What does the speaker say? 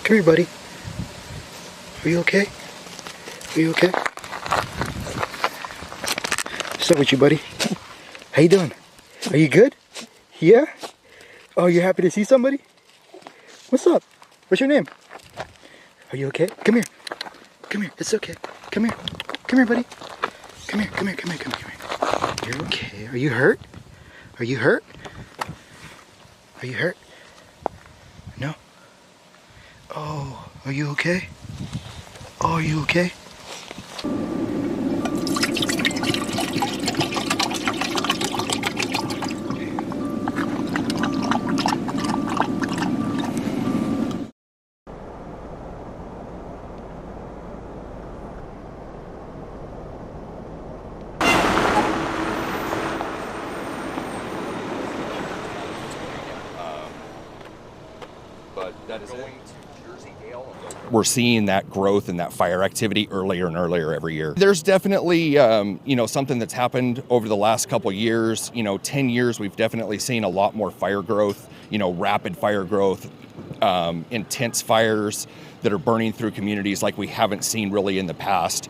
Come here, buddy. Are you okay? Are you okay? What's up with you, buddy? How you doing? Are you good? Yeah? Oh, you're happy to see somebody? What's up? What's your name? Are you okay? Come here. Come here. It's okay. Come here. Come here, buddy. Come here. Come here. Come here. Come here. Come here. You're okay. Are you hurt? Are you hurt? Are you hurt? No? Oh, are you okay? Oh, are you okay? We're seeing that growth and that fire activity earlier and earlier every year. There's definitely, something that's happened over the last couple years. 10 years, we've definitely seen a lot more fire growth, rapid fire growth, intense fires that are burning through communities like we haven't seen really in the past.